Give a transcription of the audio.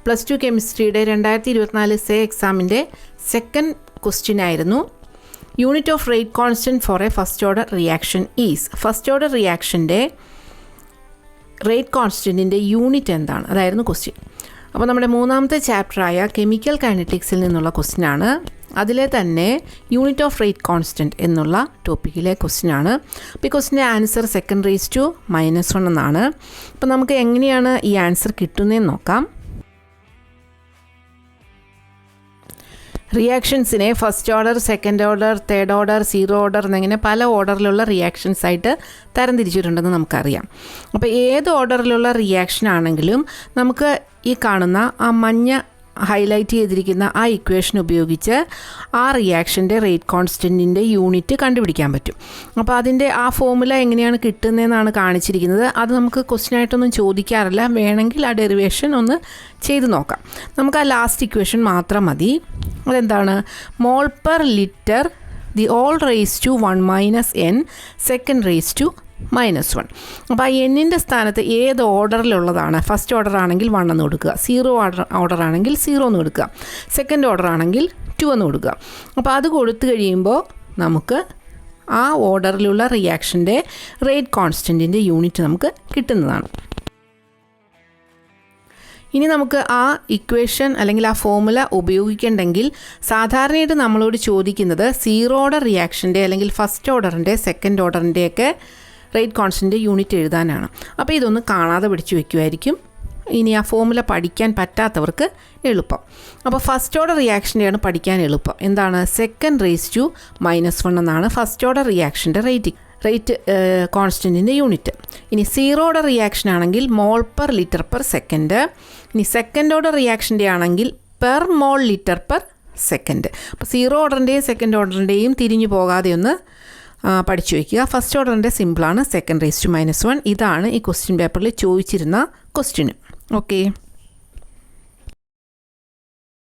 +2 കെമിസ്ട്രിയുടെ 2024 സേ എക്സാമിൻ്റെ second question ആയിരുന്നു. Unit of rate constant for a first order reaction is. First order റിയാക്ഷൻ്റെ rate കോൺസ്റ്റൻറ്റിൻ്റെ unit എന്താണ്? അതായിരുന്നു ക്വസ്റ്റ്യൻ. അപ്പോൾ നമ്മുടെ മൂന്നാമത്തെ ചാപ്റ്ററായ കെമിക്കൽ കൈനറ്റിക്സിൽ നിന്നുള്ള ക്വസ്റ്റ്യനാണ്. അതിലെ തന്നെ യൂണിറ്റ് ഓഫ് റേറ്റ് കോൺസ്റ്റൻറ്റ് എന്നുള്ള ടോപ്പിക്കിലെ ക്വസ്റ്റ്യനാണ്. അപ്പോൾ ഈ ക്വസ്റ്റ്യൻ്റെ ആൻസർ 2 എന്നാണ്. അപ്പോൾ നമുക്ക് എങ്ങനെയാണ് ഈ ആൻസർ കിട്ടുന്നതെന്ന് നോക്കാം. റിയാക്ഷൻസിനെ first order, second order, third order, zero order എന്നിങ്ങനെ പല ഓർഡറിലുള്ള റിയാക്ഷൻസ് ആയിട്ട് തരംതിരിച്ചിട്ടുണ്ടെന്ന് നമുക്കറിയാം. അപ്പോൾ ഏത് ഓർഡറിലുള്ള റിയാക്ഷൻ ആണെങ്കിലും നമുക്ക് ഈ കാണുന്ന ആ മഞ്ഞ ഹൈലൈറ്റ് ചെയ്തിരിക്കുന്ന ആ ഇക്വേഷൻ ഉപയോഗിച്ച് ആ റിയാക്ഷൻ്റെ റേറ്റ് കോൺസ്റ്റൻറ്റിൻ്റെ യൂണിറ്റ് കണ്ടുപിടിക്കാൻ പറ്റും. അപ്പോൾ അതിൻ്റെ ആ ഫോർമുല എങ്ങനെയാണ് കിട്ടുന്നതെന്നാണ് കാണിച്ചിരിക്കുന്നത്. അത് നമുക്ക് ക്വസ്റ്റ്യനായിട്ടൊന്നും ചോദിക്കാറില്ല. വേണമെങ്കിൽ ആ ഡെറിവേഷൻ ഒന്ന് ചെയ്ത് നോക്കാം. നമുക്ക് ആ ലാസ്റ്റ് ഇക്വേഷൻ മാത്രം മതി. അതെന്താണ്? Mole per litre the whole raise to 1 - n second raise to -1. അപ്പോൾ ആ എന്നിൻ്റെ സ്ഥാനത്ത് ഏത് ഓർഡറിലുള്ളതാണ്? ഫസ്റ്റ് ഓർഡർ ആണെങ്കിൽ 1 എന്ന് കൊടുക്കുക, സീറോ ഓർഡർ ആണെങ്കിൽ 0 എന്ന് കൊടുക്കുക, സെക്കൻഡ് ഓർഡർ ആണെങ്കിൽ 2 എന്ന് കൊടുക്കുക. അപ്പോൾ അത് കൊടുത്തു കഴിയുമ്പോൾ നമുക്ക് ആ ഓർഡറിലുള്ള റിയാക്ഷൻ്റെ റേറ്റ് കോൺസ്റ്റൻറ്റിൻ്റെ യൂണിറ്റ് നമുക്ക് കിട്ടുന്നതാണ്. ഇനി നമുക്ക് ആ ഇക്വേഷൻ അല്ലെങ്കിൽ ആ ഫോർമുല ഉപയോഗിക്കണമെങ്കിൽ സാധാരണയായിട്ട് നമ്മളോട് ചോദിക്കുന്നത് സീറോ ഓർഡർ റിയാക്ഷൻ്റെ അല്ലെങ്കിൽ ഫസ്റ്റ് ഓർഡറിൻ്റെ, സെക്കൻഡ് ഓർഡറിൻ്റെയൊക്കെ റേറ്റ് കോൺസ്റ്റൻറ്റ് യൂണിറ്റ് എഴുതാനാണ്. അപ്പോൾ ഇതൊന്ന് കാണാതെ പഠിച്ചു വയ്ക്കുമായിരിക്കും. ഇനി ആ ഫോർമുല പഠിക്കാൻ പറ്റാത്തവർക്ക് എളുപ്പം. അപ്പോൾ ഫസ്റ്റ് ഓർഡർ റിയാക്ഷൻ്റെയാണ് പഠിക്കാൻ എളുപ്പം. എന്താണ്? സെക്കൻഡ് റേസ് ടു -1 എന്നാണ് ഫസ്റ്റ് ഓർഡർ റിയാക്ഷൻ്റെ റേറ്റ് കോൺസ്റ്റൻറ്റിൻ്റെ യൂണിറ്റ്. ഇനി സീറോ ഓർഡർ റിയാക്ഷൻ ആണെങ്കിൽ മോൾ പെർ ലിറ്റർ പെർ സെക്കൻഡ്. ഇനി സെക്കൻഡ് ഓർഡർ റിയാക്ഷൻ്റെ ആണെങ്കിൽ per mole litre per second. അപ്പോൾ സീറോ ഓർഡറിൻ്റെയും സെക്കൻഡ് ഓർഡറിൻ്റെയും തിരിഞ്ഞു പോകാതെ ഒന്ന് പഠിച്ചു വയ്ക്കുക. ഫസ്റ്റ് ഓർഡറിൻ്റെ സിമ്പിളാണ്, സെക്കൻഡ് റേസ് ടു -1. ഇതാണ് ഈ ക്വസ്റ്റ്യൻ പേപ്പറിൽ ചോദിച്ചിരുന്ന ക്വസ്റ്റ്യന്. ഓക്കെ.